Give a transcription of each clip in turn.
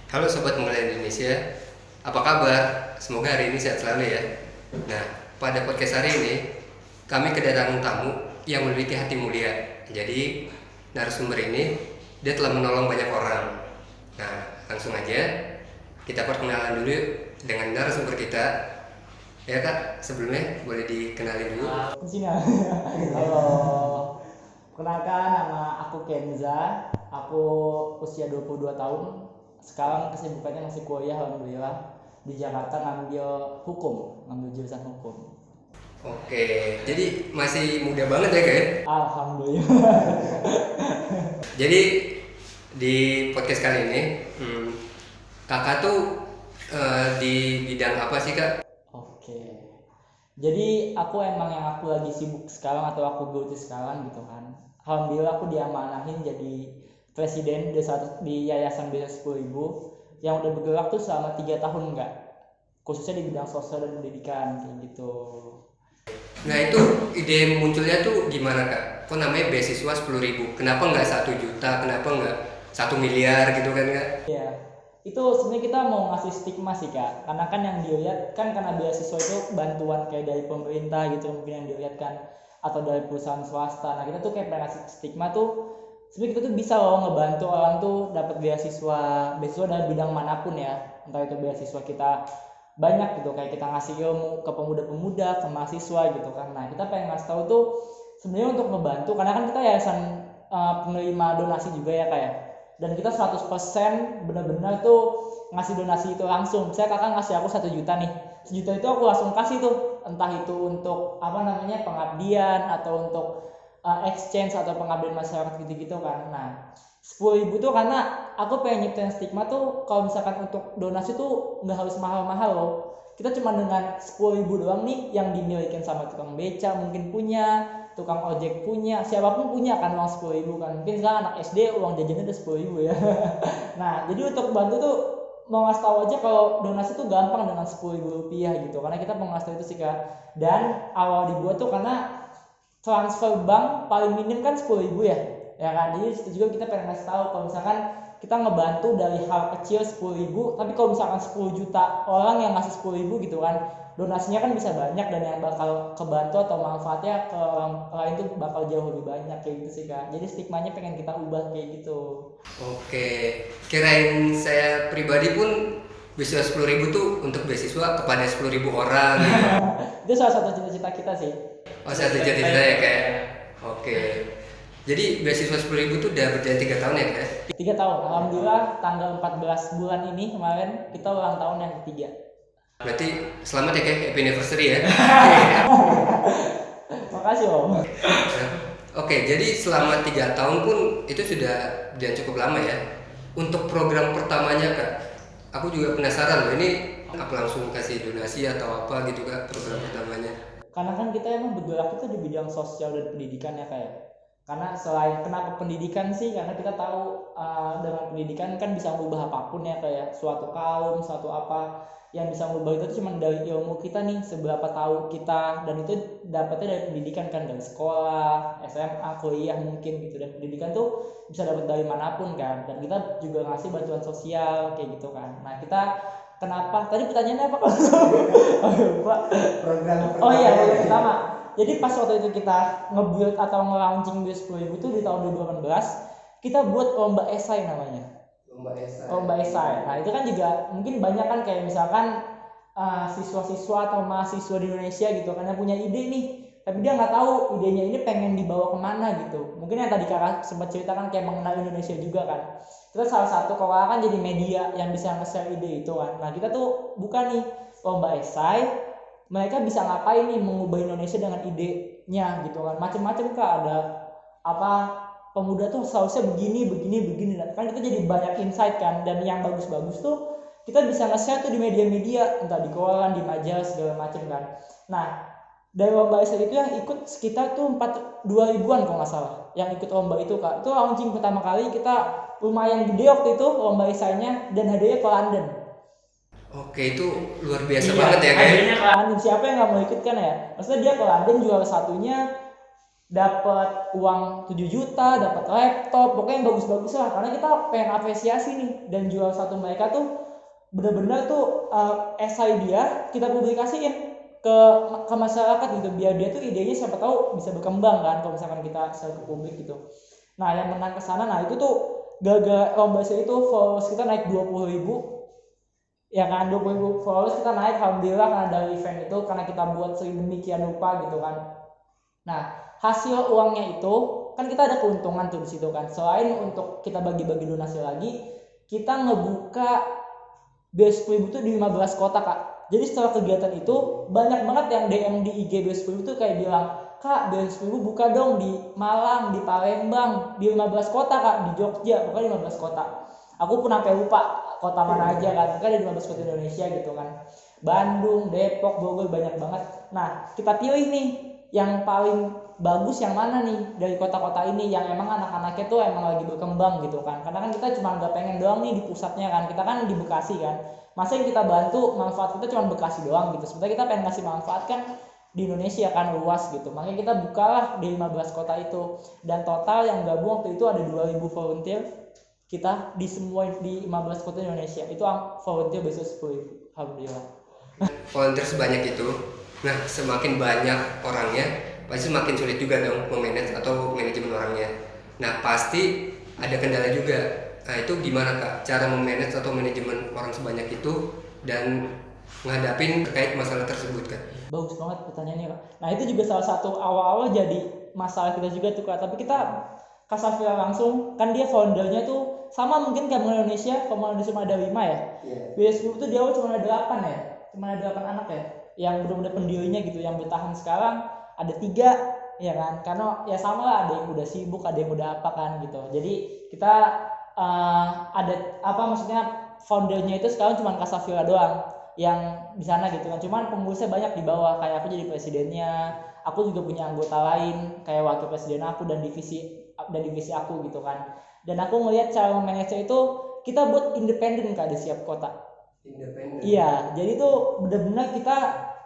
Halo Sobat Mulia Indonesia, apa kabar? Semoga hari ini sehat selalu ya. Nah, pada podcast hari ini kami kedatangan tamu yang memiliki hati mulia. Jadi narasumber ini dia telah menolong banyak orang. Nah, langsung aja kita perkenalan dulu dengan narasumber kita. Ya Kak, sebelumnya boleh dikenalin dulu. Di sini. Halo. Kenalkan, nama aku Kenza. Aku usia 22 tahun. Sekarang kesibukannya masih kuliah, alhamdulillah. Di Jakarta ngambil jurusan hukum. Oke, jadi masih muda banget ya Kak ya? Alhamdulillah. Jadi di podcast kali ini, kakak tuh di bidang apa sih Kak? Oke. Jadi yang aku lagi sibuk sekarang atau aku geluti sekarang gitu kan. Alhamdulillah aku diamanahin jadi presiden di Yayasan Beasiswa 10.000 yang udah bergerak tuh selama 3 tahun enggak. Khususnya di bidang sosial dan pendidikan kayak gitu. Nah itu ide munculnya tuh gimana Kak? Kok namanya beasiswa 10.000? Kenapa nggak 1 juta? Kenapa nggak 1 miliar gitu kan Kak? Iya. Itu sebenarnya kita mau ngasih stigma sih Kak. Karena kan yang dilihat kan karena beasiswa itu bantuan kayak dari pemerintah gitu mungkin yang dilihat kan, atau dari perusahaan swasta. Nah kita tuh kayak pengen ngasih stigma tuh sebenarnya kita tuh bisa loh ngebantu orang tuh dapat beasiswa dari bidang manapun ya. Entah itu beasiswa kita banyak gitu, kayak kita ngasih ilmu ke pemuda-pemuda, ke mahasiswa gitu kan. Nah kita pengen ngasih tahu tuh sebenarnya untuk ngebantu, karena kan kita yayasan penerima donasi juga ya kayak, dan kita 100% benar-benar tuh ngasih donasi itu langsung. Misalnya kakak ngasih aku 1 juta nih, 1 juta itu aku langsung kasih tuh, entah itu untuk pengabdian atau untuk exchange atau pengabdian masyarakat gitu-gitu kan. Nah 10.000 tuh karena aku pengen nyiptain stigma tuh kalau misalkan untuk donasi tuh nggak harus mahal-mahal loh. Kita cuma dengan 10.000 doang nih yang dimilikin sama tukang beca mungkin punya, tukang ojek punya, siapapun punya kan uang 10.000 kan. Mungkin sekarang anak SD uang jajannya udah 10.000 ya. Nah jadi untuk bantu tuh mau ngasih tahu aja kalau donasi tuh gampang dengan 10.000 rupiah gitu, karena kita mau ngasih tahu itu sih Kak. Dan awal dibuat tuh karena transfer bank paling minim kan 10.000 ya kan. Jadi situ juga kita pengen ngasih tahu kalau misalkan kita ngebantu dari hal kecil 10.000, tapi kalau misalkan 10 juta orang yang ngasih 10.000 gitu kan, donasinya kan bisa banyak dan yang bakal kebantu atau manfaatnya ke orang lain tuh bakal jauh lebih banyak kayak gitu sih Kak. Jadi stigmanya pengen kita ubah kayak gitu. Oke, kirain saya pribadi pun beasiswa 10.000 tuh untuk beasiswa kepada 10.000 orang. Itu salah satu cita-cita kita sih. Oh satu jadi saya kayak. Oke. Jadi beasiswa 10.000 tuh udah berjalan 3 tahun ya Kak? 3 tahun, alhamdulillah tanggal 14 bulan ini kemarin kita ulang tahun yang ketiga. Berarti selamat ya Kak, happy anniversary ya. Makasih Om. Oke, jadi selama 3 tahun pun itu sudah dan cukup lama ya. Untuk program pertamanya Kak, aku juga penasaran loh, ini apa langsung kasih donasi atau apa gitu Kak program pertamanya? Karena kan kita emang bergerak itu di bidang sosial dan pendidikan ya kayak. Karena selain kenapa pendidikan sih, karena kita tahu dengan pendidikan kan bisa mengubah apapun ya kayak suatu kaum, suatu apa yang bisa mengubah itu cuma dari ilmu kita nih, seberapa tahu kita, dan itu dapatnya dari pendidikan kan, dari sekolah, SMA, kuliah mungkin gitu. Dan pendidikan tuh bisa dapat dari manapun kan, dan kita juga ngasih bantuan sosial kayak gitu kan. Nah kita kenapa tadi pertanyaannya apa? Oh lupa. Oh iya, program pertama. Jadi pas waktu itu kita nge-build atau nge-launching Bios 10.000 itu di tahun 2018, kita buat lomba esai namanya. Lomba esai. Nah itu kan juga mungkin banyak kan kayak misalkan siswa-siswa atau mahasiswa di Indonesia gitu kan yang punya ide nih, tapi dia nggak tahu idenya ini pengen dibawa kemana gitu. Mungkin yang tadi kakak sempat ceritakan kayak mengenal Indonesia juga kan. Kita salah satu kalau kan jadi media yang bisa nge-share ide itu kan. Nah kita tuh bukan nih lomba esai, mereka bisa ngapain nih mengubah Indonesia dengan idenya gitu kan, macam-macam Kak. Ada apa, pemuda tuh seharusnya begini kan, kita jadi banyak insight kan. Dan yang bagus-bagus tuh kita bisa nge-share tuh di media-media, entah di koran, di majalah segala macam kan. Nah dari lomba esai itu yang ikut sekitar tuh 2 ribuan kalau nggak salah yang ikut lomba itu Kak. Itu launching pertama kali kita lumayan gede waktu itu lomba esainya, dan hadiahnya ke London. Oke, itu luar biasa Iya, banget ya Kak. akhirnya ke London. Siapa yang nggak mau ikut kan ya? Maksudnya dia ke London juara satunya dapat uang 7 juta, dapat laptop, pokoknya yang bagus-bagus lah, karena kita pengen apresiasi nih. Dan jual satu mereka tuh bener-bener tuh esai dia kita publikasiin ke masyarakat gitu, biar dia tuh idenya siapa tahu bisa berkembang kan kalau misalkan kita share ke publik gitu. Nah yang menang ke sana, nah itu tuh gara-gara lomba itu followers kita naik 20.000 ya kan, 20.000 followers kita naik alhamdulillah karena dari event itu, karena kita buat sedemikian rupa gitu kan. Nah hasil uangnya itu kan kita ada keuntungan tuh di situ kan, selain untuk kita bagi-bagi donasi lagi, kita ngebuka B10.000 tuh di 15 kota kak. Jadi setelah kegiatan itu banyak banget yang DM di IG B10.000 tuh kayak bilang, kak B10.000 buka dong di Malang, di Palembang, di 15 kota kak, di Jogja, pokoknya 15 kota. Aku pun sampai lupa kota mana aja kan, kan ada 15 kota Indonesia gitu kan. Bandung, Depok, Bogor, banyak banget. Nah kita pilih nih yang paling bagus yang mana nih dari kota-kota ini yang emang anak-anaknya tuh emang lagi berkembang gitu kan. Karena kan kita cuma nggak pengen doang nih di pusatnya kan, kita kan di Bekasi kan, masa yang kita bantu manfaat kita cuma Bekasi doang gitu, sebenarnya kita pengen ngasih manfaat kan di Indonesia kan luas gitu. Makanya kita bukalah di 15 kota itu, dan total yang gabung waktu itu ada 2.000 volunteer kita di semua di 15 kota Indonesia. Itu volunteer besok 10.000 alhamdulillah. Volunteer sebanyak itu, nah semakin banyak orangnya pasti semakin sulit juga dong memanage atau manajemen orangnya. Nah pasti ada kendala juga. Nah itu gimana kak cara memanage atau manajemen orang sebanyak itu dan ngadapin terkait masalah tersebut kak? Bagus banget pertanyaannya kak. Nah itu juga salah satu awal-awal jadi masalah kita juga tuh kak. Tapi kita Kasafira langsung, kan dia foundernya tuh sama mungkin kayak Bank Indonesia. Kalau Indonesia cuma ada 5 ya, B10 tuh dia awal cuma ada 8 ya, cuma ada 8 anak ya yang benar-benar pendirinya gitu. Yang bertahan sekarang ada 3 ya kan, karena ya sama lah, ada yang udah sibuk, ada yang udah apa kan gitu. Jadi kita ada apa maksudnya foundernya itu sekarang cuma Kasafira doang yang di sana gitu kan, cuman pengurusnya banyak di bawah, kayak aku jadi presidennya, aku juga punya anggota lain kayak wakil presiden aku dan divisi aku gitu kan. Dan aku ngelihat cara memanage itu kita buat independen kak di setiap kota. Independen. Iya, jadi tuh benar-benar kita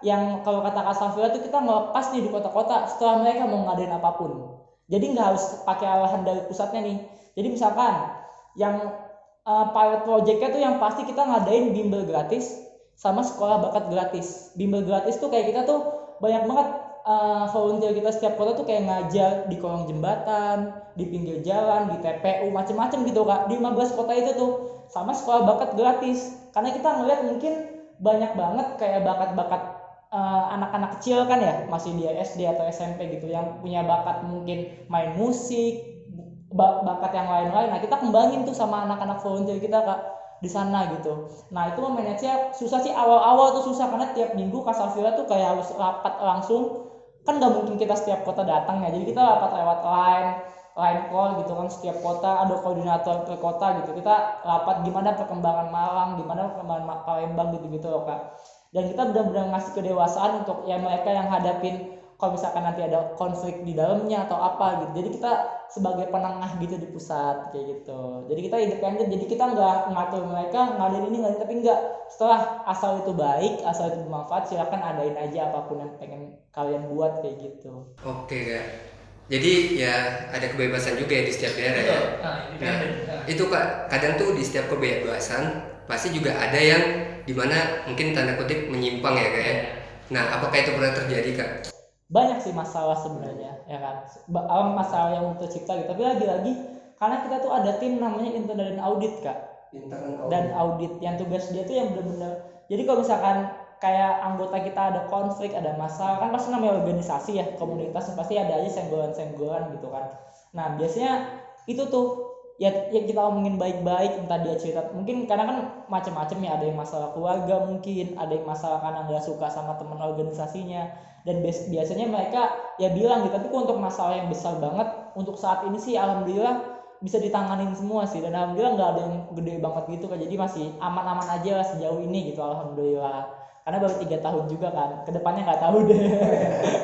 yang kalau kata Kak Safira tuh kita ngelepas nih di kota-kota setelah mereka mau ngadain apapun. Jadi nggak harus pakai arahan dari pusatnya nih. Jadi misalkan yang pilot projectnya tuh yang pasti kita ngadain bimbel gratis sama sekolah bakat gratis. Bimbel gratis tuh kayak kita tuh banyak banget volunteer kita setiap kota tuh kayak ngajar di kolong jembatan, di pinggir jalan, di TPU, macem-macem gitu kak, di 15 kota itu tuh. Sama sekolah bakat gratis, karena kita ngeliat mungkin banyak banget kayak bakat-bakat anak-anak kecil kan ya, masih di SD atau SMP gitu, yang punya bakat mungkin main musik, bakat yang lain-lain. Nah kita kembangin tuh sama anak-anak volunteer kita kak di sana gitu. Nah itu memanage-nya susah sih, awal-awal tuh susah karena tiap minggu Kak Safira tuh kayak harus rapat langsung, kan nggak mungkin kita setiap kota datang ya, jadi kita rapat lewat line call gitu kan, setiap kota ada koordinator per kota gitu, kita rapat gimana perkembangan Malang, gimana perkembangan Palembang gitu-gitu loh kak. Dan kita benar-benar ngasih kedewasaan untuk ya mereka yang hadapin kalau misalkan nanti ada konflik di dalamnya atau apa gitu. Jadi kita sebagai penengah gitu di pusat kayak gitu. Jadi kita independen, jadi kita nggak ngatur mereka ngadain ini ngadain, tapi nggak, setelah asal itu baik, asal itu bermanfaat, silakan adain aja apapun yang pengen kalian buat kayak gitu. Oke kak. Jadi ya ada kebebasan juga ya di setiap daerah ya. Nah, itu kak kadang tuh di setiap kebebasan pasti juga ada yang dimana mungkin tanda kutip menyimpang ya kak ya. Nah apakah itu pernah terjadi kak? Banyak sih masalah sebenarnya ya kan, masalah yang tercipta gitu. Tapi lagi-lagi karena kita tuh ada tim namanya internal dan audit kak. Dan audit yang tugas dia tuh yang benar-benar, jadi kalau misalkan kayak anggota kita ada konflik, ada masalah, kan pasti namanya organisasi ya, komunitas pasti ada aja senggolan gitu kan. Nah biasanya itu tuh ya kita omongin baik-baik, entah dia cerita mungkin karena kan macam-macam ya, ada yang masalah keluarga, mungkin ada yang masalah karena nggak suka sama teman organisasinya, dan biasanya mereka ya bilang gitu. Tapi untuk masalah yang besar banget untuk saat ini sih alhamdulillah bisa ditanganin semua sih, dan alhamdulillah nggak ada yang gede banget gitu kan, jadi masih aman-aman aja lah sejauh ini gitu alhamdulillah. Karena baru 3 tahun juga kan, kedepannya nggak tahu deh.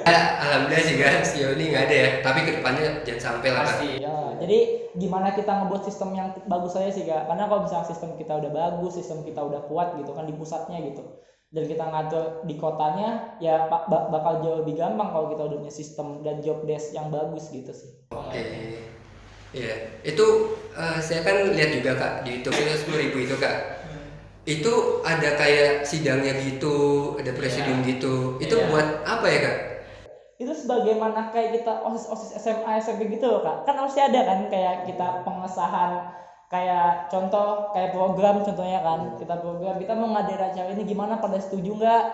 Alhamdulillah sih kan sejauh ini nggak ada ya, tapi kedepannya jangan sampai lah kan. Ya, jadi gimana kita ngebuat sistem yang bagus aja sih kak, karena kalau misalnya sistem kita udah bagus, sistem kita udah kuat gitu kan di pusatnya gitu, dan kita ngatur di kotanya ya bakal jauh lebih gampang kalau kita udah punya sistem dan job desk yang bagus gitu sih. Oke. Iya, itu saya kan lihat juga Kak di YouTube itu 10.000 itu Kak. Itu ada kayak sidangnya gitu, ada presidium gitu. Itu Iya. buat apa ya Kak? Itu sebagaimana kayak kita OSIS SMA SMP gitu loh Kak. Kan harusnya ada kan kayak kita pengesahan kayak contoh kayak program contohnya kan. Kita program kita mau ngadain acara ini gimana, pada setuju nggak?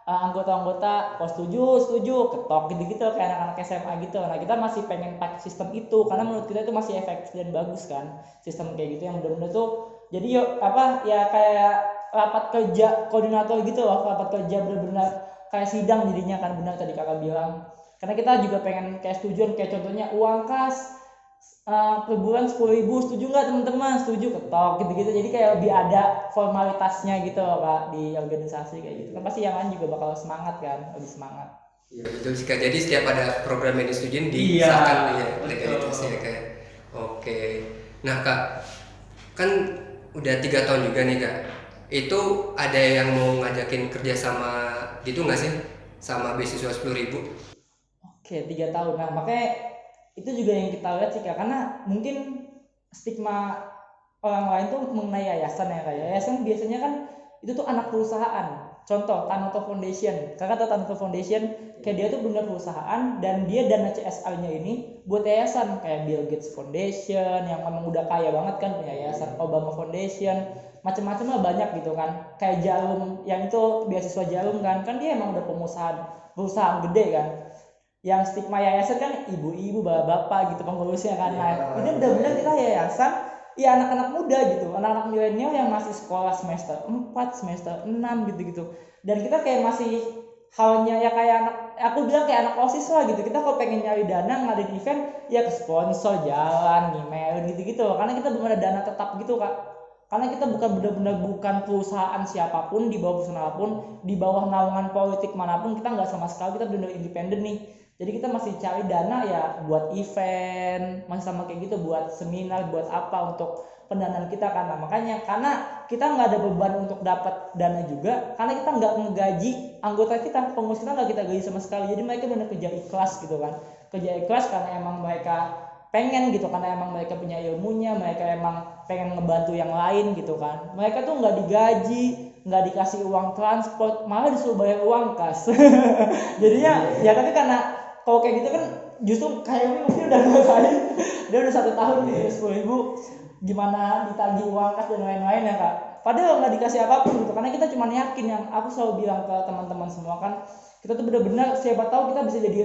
Anggota-anggota kalau setuju ketok gitu-gitu kayak anak-anak SMA gitu. Nah kita masih pengen pakai sistem itu karena menurut kita itu masih efektif dan bagus kan sistem kayak gitu yang benar-benar tuh. Jadi yuk apa ya kayak rapat kerja koordinator gitu loh, rapat kerja benar-benar kayak sidang jadinya kan, benar tadi kakak bilang. Karena kita juga pengen kayak setujuan kayak contohnya uang kas per bulan 10.000, setuju nggak teman-teman? Setuju, ketok gitu-gitu. Jadi kayak lebih ada formalitasnya gitu loh Kak di organisasi kayak gitu. Kan pasti yang lain juga bakal semangat kan, lebih semangat. Iya betul sih Kak. Jadi setiap ada program yang disetujuin Iya, disahkan ya betul. legalitasnya Kak. Oke. Nah Kak, kan udah 3 tahun juga nih Kak. Itu ada yang mau ngajakin kerja sama gitu nggak sih? Sama beasiswa 10.000? Oke, 3 tahun. Nah, makanya itu juga yang kita lihat sih Kak, karena mungkin stigma orang lain tuh mengenai yayasan ya kayak yayasan biasanya kan itu tuh anak perusahaan. Contoh Tanoto Foundation. Kakak tahu Tanoto Foundation? Kayak dia tuh bener perusahaan dan dia dana CSR-nya ini buat yayasan kayak Bill Gates Foundation yang memang udah kaya banget kan, punya yayasan Obama Foundation, macam-macam lah banyak gitu kan. Kayak Jarum yang itu beasiswa Jarum kan dia emang udah perusahaan gede kan. Yang stigma yayasan kan ibu-ibu bapak-bapak gitu pengurusnya kan. Nah ini benar-benar kita yayasan ya anak-anak muda gitu, anak-anak milenial yang masih sekolah semester 4 semester 6 gitu-gitu, dan kita kayak masih halnya ya kayak anak, aku bilang kayak anak OSIS lah gitu. Kita kalau pengen nyari dana ngadain event ya ke sponsor jalan ngemailin gitu-gitu karena kita belum ada dana tetap gitu Kak, karena kita bukan benar-benar bukan perusahaan siapapun, di bawah perusahaan apapun, di bawah naungan politik manapun, kita nggak sama sekali, kita benar-benar independen nih. Jadi kita masih cari dana ya buat event, masih sama kayak gitu, buat seminar, buat apa untuk pendanaan kita kan. Nah, makanya karena kita nggak ada beban untuk dapat dana juga, karena kita nggak ngegaji anggota kita, pengurus kita nggak kita gaji sama sekali. Jadi mereka benar kerja ikhlas gitu kan, kerja ikhlas karena emang mereka pengen gitu, karena emang mereka punya ilmunya, mereka emang pengen ngebantu yang lain gitu kan. Mereka tuh nggak digaji, nggak dikasih uang transport, malah disuruh bayar uang kas. Jadinya ya tapi karena kalau kayak gitu kan justru kayak mungkin udah ngerasain, dia udah 1 tahun nih 10.000 gimana ditagih uang kas dan lain-lain ya Kak, padahal nggak dikasih apapun gitu. Karena kita cuma yakin, yang aku selalu bilang ke teman-teman semua kan, kita tuh benar-benar siapa tahu kita bisa jadi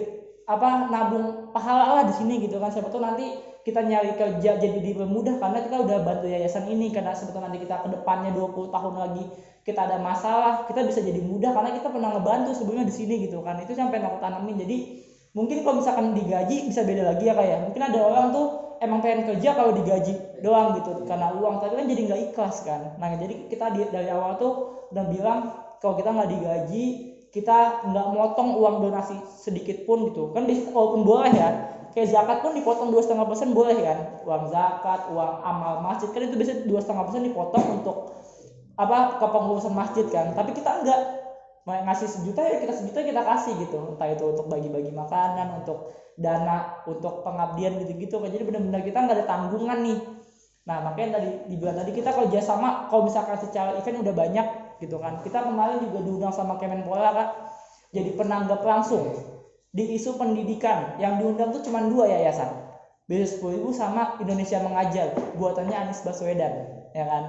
apa nabung pahala lah di sini gitu kan. Siapa tahu nanti kita nyari kerja jadi dipermudah karena kita udah bantu yayasan ini. Karena sebetulnya nanti kita ke depannya 20 tahun lagi kita ada masalah, kita bisa jadi mudah karena kita pernah ngebantu sebelumnya di sini gitu kan. Itu sampai aku tanamin. Jadi mungkin kalau misalkan digaji bisa beda lagi ya kayak mungkin ada orang tuh emang pengen kerja kalau digaji doang gitu karena uang, tapi kan jadi nggak ikhlas kan. Nah jadi kita dari awal tuh udah bilang kalau kita nggak digaji kita nggak motong uang donasi sedikit pun gitu kan. Walaupun boleh ya kayak zakat pun dipotong 2,5% boleh kan, uang zakat, uang amal masjid kan itu biasanya 2,5% dipotong untuk apa kepengurusan masjid kan. Tapi kita enggak, mau ngasih 1 juta ya kita 1 juta kita kasih gitu, entah itu untuk bagi-bagi makanan, untuk dana, untuk pengabdian gitu-gitu kan. Jadi benar-benar kita nggak ada tanggungan nih. Nah makanya tadi dibilang tadi kita kalau kerjasama, kalau misalkan secara event udah banyak gitu kan. Kita kemarin juga diundang sama Kemenpora Kak, jadi penanggap langsung di isu pendidikan. Yang diundang tuh cuma 2 yayasan, BSIS 10.000 sama Indonesia Mengajar, buatannya Anies Baswedan ya kan.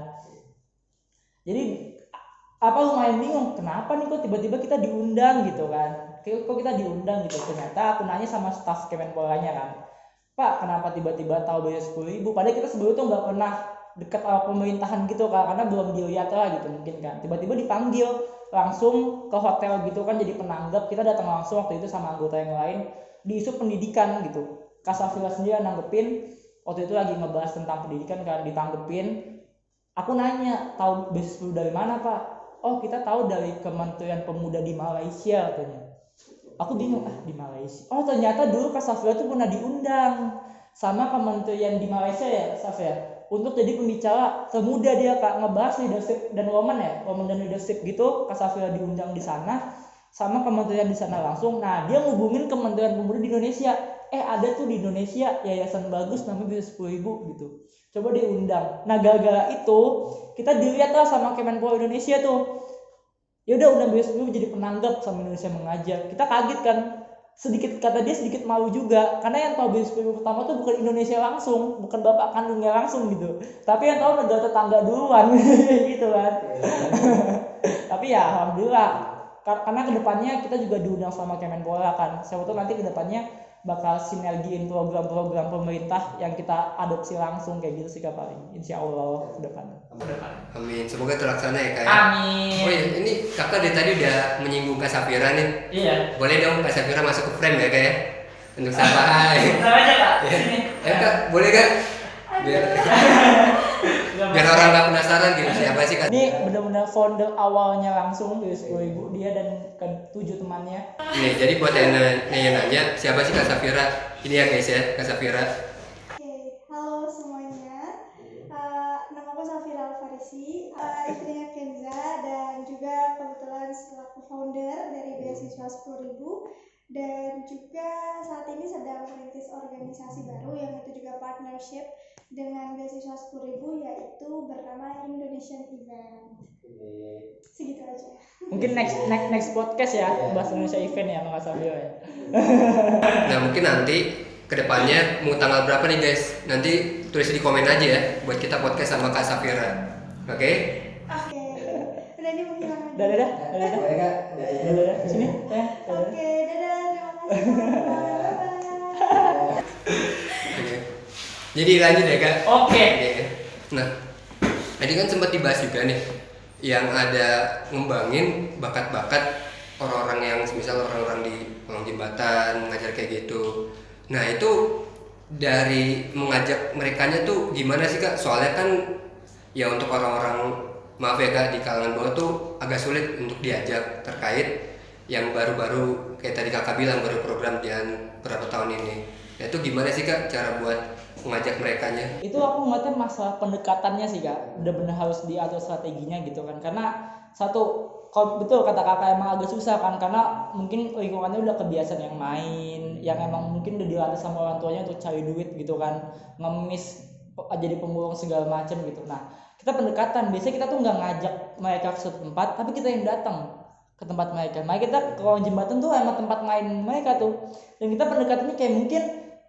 Jadi apa lumayan bingung kenapa nih kok tiba-tiba kita diundang gitu kan, kok kita diundang gitu. Ternyata aku nanya sama staf Kemenporanya kan, Pak kenapa tiba-tiba tahu bayar 10.000, padahal kita sebelumnya tuh nggak pernah dekat sama pemerintahan gitu kan, karena belum dilihat lah gitu mungkin kan. Tiba-tiba dipanggil langsung ke hotel gitu kan jadi penanggap. Kita datang langsung waktu itu sama anggota yang lain di isu pendidikan gitu. Kasafila sendiri nanggepin, waktu itu lagi ngebahas tentang pendidikan kan, ditanggepin. Aku nanya tahu beasiswa dari mana Pak? Oh kita tahu dari Kementerian Pemuda di Malaysia katanya. Aku bingung, di Malaysia. Oh ternyata dulu Kak Safia tuh pernah diundang sama kementerian di Malaysia ya Safia untuk jadi pembicara termuda dia Kak, ngebahas leadership dan woman dan leadership gitu. Kak Safira diundang di sana sama kementerian di sana langsung. Nah dia ngubungin Kementerian Pemuda di Indonesia, ada tuh di Indonesia yayasan bagus namanya bisa 10.000 gitu, coba diundang. Nah gara-gara itu kita dilihat lah sama Kemenpora Indonesia tuh, ya udah undang bisa 10.000 jadi penanggap sama Indonesia Mengajar. Kita kaget kan, sedikit kata dia sedikit malu juga karena yang tahu bisnis pertama tuh bukan Indonesia langsung, bukan bapak kandungnya langsung gitu, tapi yang tahu negara tetangga duluan gitu kan. Tapi ya alhamdulillah karena kedepannya kita juga diundang sama Kemenpora kan, siapa tahu nanti kedepannya bakal sinergiin program-program pemerintah yang kita adopsi langsung kayak gitu sih Kak, paling insya Allah ke depan. Amin, semoga terlaksana ya Kak. Amin. Oh iya, ini Kakak dari tadi udah menyinggung Kak Safira nih. Iya. Boleh dong Kak Safira masuk ke frame ya Kak ya, untuk sapa. Bentar aja Kak. Ya. Kak, boleh Kak? Biar orang nggak penasaran gitu siapa sih Kak. Ini benar-benar founder awalnya langsung dari 10.000 dia dan ke-7 temannya. Nih, jadi buat yang nanya siapa sih Kak Safira? Ini ya guys ya, Kak Safira. Oke, halo semuanya. Nama aku Safira Alfarisi, istrinya Kenza, dan juga kebetulan selaku founder dari beasiswa 10.000, dan juga saat ini sedang merintis organisasi baru yang itu juga partnership dengan beasiswa 10.000, yaitu bernama Indonesian Event. Segitu aja. Mungkin next podcast ya, bahas Indonesia Event ya Mas Sabio ya. Nah mungkin nanti kedepannya mau tanggal berapa nih guys? Nanti tulis di komen aja ya buat kita podcast sama Kak Safira. Oke? Oke, udah ini menghilang. Dadah. Boleh Kak? Dadah. Sini, sayang. Oke, dadah, terima kasih teman-teman. Bye-bye. Oke. Jadi lanjut ya Kak. Oke. Nah, tadi kan sempat dibahas juga nih yang ada ngembangin bakat-bakat orang-orang yang misal orang-orang di kolong jembatan ngajar kayak gitu. Nah itu dari mengajak merekanya tuh gimana sih Kak? Soalnya kan ya untuk orang-orang, maaf ya Kak, di kalangan bawah tuh agak sulit untuk diajak terkait yang baru-baru kayak tadi Kakak bilang baru program dan berapa tahun ini. Nah itu gimana sih Kak cara buat mengajak merekanya? Itu aku ngeliatnya masalah pendekatannya sih Kak, benar-benar harus diatur strateginya gitu kan. Karena satu, kalau betul kata kakak emang agak susah kan, karena mungkin lingkungannya udah kebiasaan yang main, yang emang mungkin udah dilatih sama orang tuanya untuk cari duit gitu kan, ngemis jadi pemulung segala macam gitu. Nah kita pendekatan, biasanya kita tuh nggak ngajak mereka ke suatu tempat, tapi kita yang datang ke tempat mereka. Makanya kita ke kolong jembatan tuh emang tempat main mereka tuh, dan kita pendekatannya kayak mungkin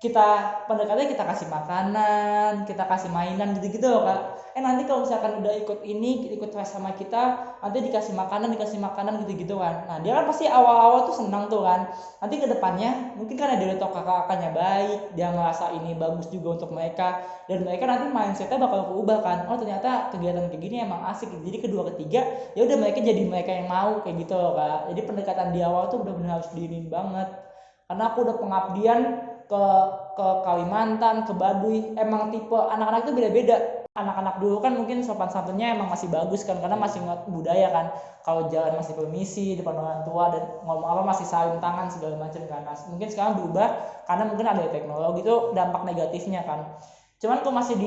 pendekatannya kita kasih makanan, kita kasih mainan gitu-gitu loh Kak. Nanti kalau misalkan udah ikut tes sama kita, nanti dikasih makanan gitu-gitu kan. Nah dia kan pasti awal-awal tuh senang tuh kan. Nanti kedepannya mungkin karena dia udah tau kakak-kakaknya baik, dia ngerasa ini bagus juga untuk mereka, dan mereka nanti mindsetnya bakal berubah kan. Oh ternyata kegiatan kayak gini emang asik. Jadi kedua ketiga ya udah mereka jadi mereka yang mau kayak gitu loh Kak. Jadi pendekatan di awal tuh benar-benar harus diinin banget. Karena aku udah pengabdian ke Kalimantan, ke Baduy, emang tipe anak-anak itu beda-beda. Anak-anak dulu kan mungkin sopan santunnya emang masih bagus kan, karena masih nggak budaya kan. Kalau jalan masih permisi depan orang tua dan ngomong apa masih saling tangan segala macam kan. Nah, mungkin sekarang berubah karena mungkin ada teknologi itu dampak negatifnya kan. Cuman kalau masih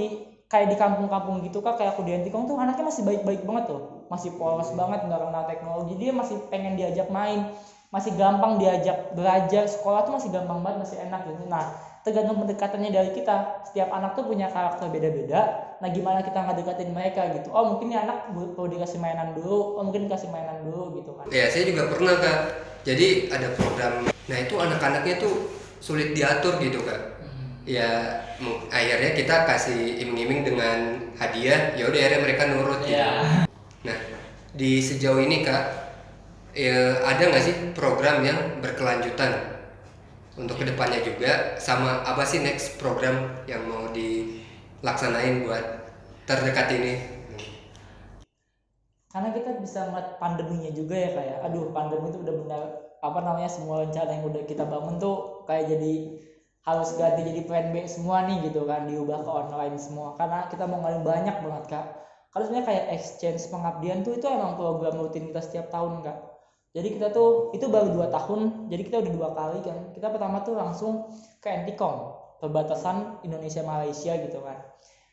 kayak di kampung-kampung gitu Kak, kayak aku di Antikong tuh anaknya masih baik-baik banget tuh, masih polos banget, nggak kenal teknologi, dia masih pengen diajak main, masih gampang diajak belajar, sekolah tuh masih gampang banget, masih enak gitu. Nah tergantung pendekatannya dari kita, setiap anak tuh punya karakter beda-beda. Nah gimana kita ngedekatin mereka gitu, oh mungkin ini anak perlu dikasih mainan dulu, oh mungkin dikasih mainan dulu gitu kan. Ya saya juga pernah Kak, jadi ada program, nah itu anak-anaknya tuh sulit diatur gitu Kak. Ya akhirnya kita kasih iming-iming dengan hadiah, ya udah akhirnya mereka nurut gitu. Nah di sejauh ini Kak, ya, ada nggak sih program yang berkelanjutan untuk kedepannya juga, sama apa sih next program yang mau dilaksanain buat terdekat ini? Karena kita bisa ngeliat pandeminya juga ya kayak, aduh pandemi itu udah benar semua rencana yang udah kita bangun tuh kayak jadi harus ganti jadi plan B semua nih gitu kan, diubah ke online semua karena kita mau ngalamin banyak banget Kak. Kalau sebenarnya kayak exchange pengabdian tuh itu emang program rutin kita setiap tahun Kak. Jadi kita tuh itu baru 2 tahun, jadi kita udah 2 kali kan. Kita pertama tuh langsung ke Antikong, perbatasan Indonesia Malaysia gitu kan.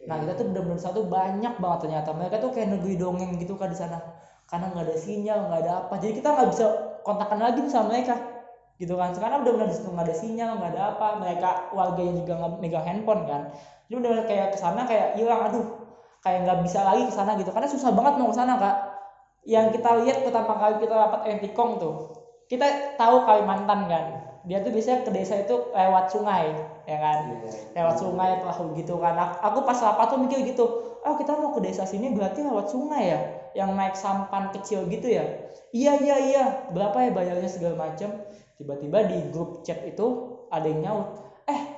Nah kita tuh bener-bener satu banyak banget ternyata. Mereka tuh kayak negeri dongeng gitu kan di sana. Karena nggak ada sinyal, nggak ada apa. Jadi kita nggak bisa kontakkan lagi nih sama mereka, gitu kan. Sekarang bener-bener di situ nggak ada sinyal, nggak ada apa. Mereka warga yang juga nggak megang handphone kan. Jadi bener kayak kesana kayak hilang, aduh, kayak nggak bisa lagi kesana gitu. Karena susah banget mau kesana kak. Yang kita lihat pertama kali kita dapat Entikong tuh, kita tahu Kalimantan kan. Dia tuh biasanya ke desa itu lewat sungai, ya kan, lewat sungai perahu gitu kan. Aku pas rapat tuh mikir gitu, oh kita mau ke desa sini berarti lewat sungai ya, yang naik sampan kecil gitu ya. Iya, berapa ya bayarnya segala macam. Tiba-tiba di grup chat itu ada yang nyaut,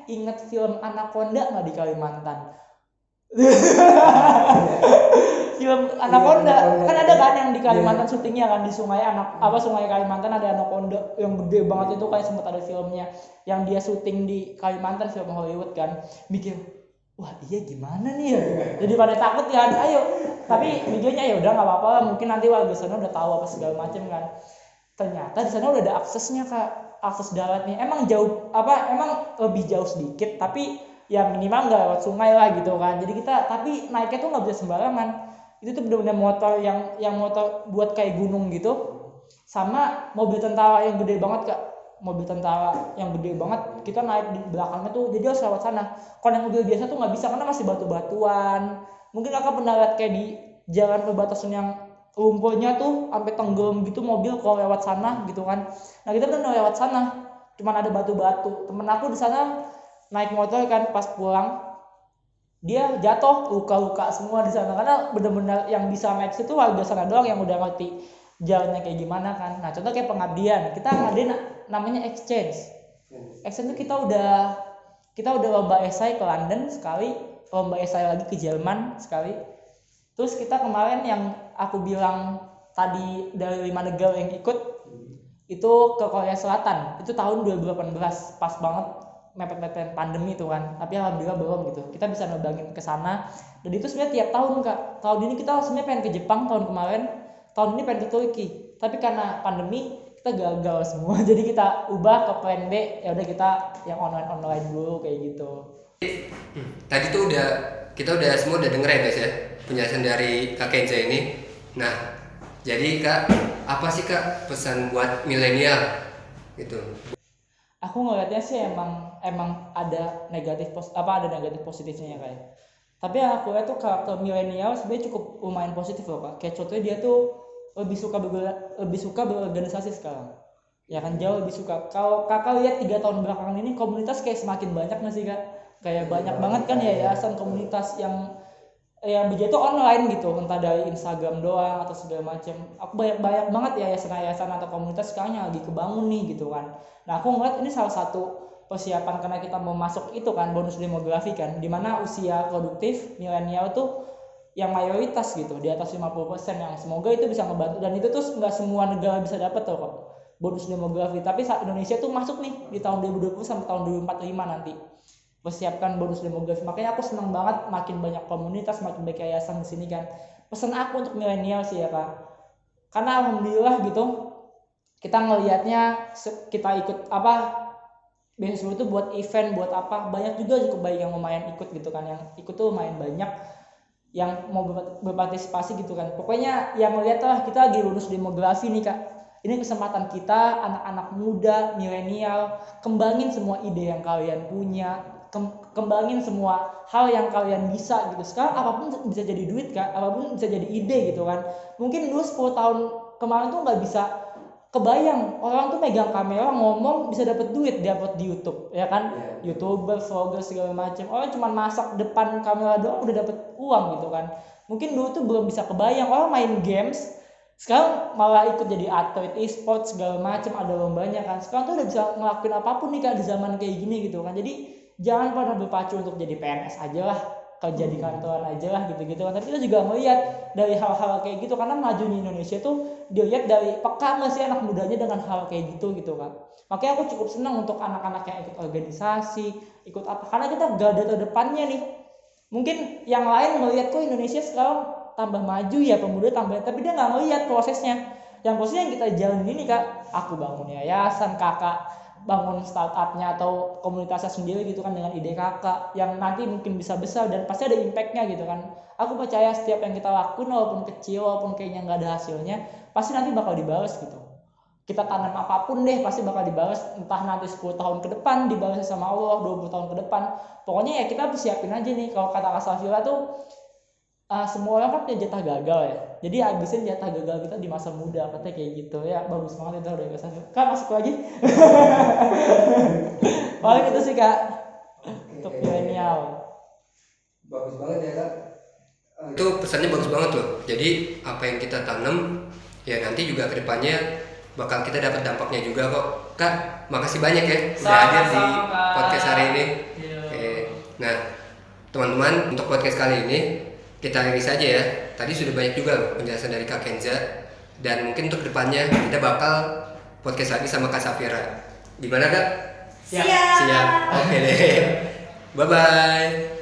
inget film Anaconda nggak di Kalimantan? Film Anaconda kan ada kan yang di Kalimantan syutingnya kan di sungai sungai Kalimantan ada Anaconda yang gede banget itu, kayak sempat ada filmnya yang dia syuting di Kalimantan, film Hollywood kan. Mikir, wah iya gimana nih ya, jadi pada takut kan. Ayo, tapi videonya ya udah nggak apa-apa, mungkin nanti warga sana udah tahu apa segala macam kan. Ternyata di sana udah ada aksesnya kak, akses daratnya emang jauh, emang lebih jauh sedikit, tapi ya minimal nggak lewat sungai lah gitu kan. Jadi kita tapi naiknya tuh nggak bisa sembarangan. Itu tuh benar-benar motor yang motor buat kayak gunung gitu, sama mobil tentara yang gede banget kak. Mobil tentara yang gede banget, kita naik di belakangnya tuh, jadi harus lewat sana. Kalau yang mobil biasa tuh nggak bisa karena masih batu-batuan. Mungkin kakak pernah lihat kayak di jalan perbatasan yang lumpurnya tuh sampai tenggelam gitu mobil kalau lewat sana gitu kan. Nah kita benar lewat sana, cuman ada batu-batu. Temen aku di sana naik motor kan, pas pulang dia jatuh, luka-luka semua di sana karena benar-benar yang bisa naik situ warga sana doang yang udah ngerti jalannya kayak gimana kan. Nah contoh kayak pengabdian, kita ngadain namanya exchange itu kita udah lomba esai ke London sekali, lomba esai lagi ke Jerman sekali. Terus kita kemarin yang aku bilang tadi dari 5 negara yang ikut itu ke Korea Selatan, itu tahun 2018 pas banget mepet-mepet pandemi itu kan, tapi alhamdulillah belum gitu. Kita bisa nebangin ke sana. Dan itu sebenarnya tiap tahun kak. Tahun ini kita sebenarnya pengen ke Jepang tahun kemarin, tahun ini pengen ke Turki. Tapi karena pandemi kita gagal semua. Jadi kita ubah ke plan B. Ya udah kita yang online dulu kayak gitu. Tadi tuh kita semua udah denger ya guys ya penjelasan dari Kak Kenza ini. Nah, jadi Kak, apa sih Kak pesan buat milenial gitu? Aku ngelihatnya sih emang ada negatif positifnya kayak. Tapi yang aku lihat tuh karakter milenial sebenarnya cukup lumayan positif loh kak. Kayak contohnya dia tuh lebih suka berorganisasi sekarang. Ya kan jauh lebih suka. Kalau kakak lihat 3 tahun belakangan ini komunitas kayak semakin banyak nggak sih kak? Kayak banyak banget kan yayasan komunitas yang begitu online gitu, entah dari Instagram doang atau segala macam. Aku banyak banget yayasan atau komunitas sekarang yang lagi kebangun nih gitu kan. Nah aku ngeliat ini salah satu persiapan karena kita mau masuk itu kan bonus demografi kan, dimana usia produktif milenial tuh yang mayoritas gitu di atas 50%, yang semoga itu bisa ngebantu. Dan itu tuh nggak semua negara bisa dapat tuh kok bonus demografi, tapi saat Indonesia tuh masuk nih di tahun 2020 sampai tahun 2045 nanti persiapkan bonus demografi. Makanya aku senang banget makin banyak komunitas, makin banyak yayasan di sini kan. Pesan aku untuk milenial sih ya kak, karena alhamdulillah gitu kita ngelihatnya kita ikut beasiswa itu buat event buat apa, banyak juga cukup baik yang lumayan ikut gitu kan, yang ikut tuh lumayan banyak yang mau berpartisipasi gitu kan. Pokoknya yang ngelihat lah kita lagi bonus demografi nih kak, ini kesempatan kita anak-anak muda milenial, kembangin semua ide yang kalian punya, kembangin semua hal yang kalian bisa gitu. Sekarang apapun bisa jadi duit kak, apapun bisa jadi ide gitu kan. Mungkin dulu 10 tahun kemarin tuh nggak bisa kebayang orang tuh megang kamera ngomong bisa dapat duit, dapat di YouTube ya kan. YouTuber, vlogger segala macam, orang cuma masak depan kamera doang udah dapat uang gitu kan. Mungkin dulu tuh belum bisa kebayang, orang main games sekarang malah ikut jadi atlet e-sport segala macam, ada lombanya kan. Sekarang tuh udah bisa ngelakuin apapun nih kak di zaman kayak gini gitu kan. Jadi jangan pernah berpacu untuk jadi PNS aja lah, kerja di kantoran aja lah gitu-gitu kan. Tapi kita juga melihat dari hal-hal kayak gitu, karena majunya Indonesia tuh dilihat dari peka nggak sih anak mudanya dengan hal kayak gitu kan. Makanya aku cukup senang untuk anak-anak yang ikut organisasi, ikut apa, karena kita garda terdepannya nih. Mungkin yang lain melihat kok Indonesia sekarang tambah maju ya, pemuda tambah, tapi dia nggak ngelihat prosesnya. Yang prosesnya yang kita jalanin ini kak, aku bangun yayasan, kakak bangun startupnya atau komunitasnya sendiri gitu kan dengan ide kakak yang nanti mungkin bisa besar dan pasti ada impactnya gitu kan. Aku percaya setiap yang kita lakuin walaupun kecil, walaupun kayaknya nggak ada hasilnya, pasti nanti bakal dibalas gitu. Kita tanam apapun deh pasti bakal dibalas, entah nanti 10 tahun ke depan dibalas sama Allah, 20 tahun ke depan. Pokoknya ya kita persiapin aja nih. Kalau kata Kak Safira tuh semua orang kan punya jatah gagal ya. Jadi habisin jatah gagal kita di masa muda, katanya kayak gitu ya. Bagus banget itu udah Kak Safira. Kak masuk lagi. Paling itu sih Kak untuk milenial. Bagus banget ya Kak. Itu pesannya bagus banget loh. Jadi apa yang kita tanam ya nanti juga kedepannya bakal kita dapat dampaknya juga kok. Kak, makasih banyak ya udah hadir di podcast hari ini. Oke. Nah, teman-teman, untuk podcast kali ini kita akhiri saja ya. Tadi sudah banyak juga loh penjelasan dari Kak Kenza, dan mungkin untuk kedepannya kita bakal podcast lagi sama Kak Safira. Gimana Kak? Siap. Siap. Oke deh. Bye bye.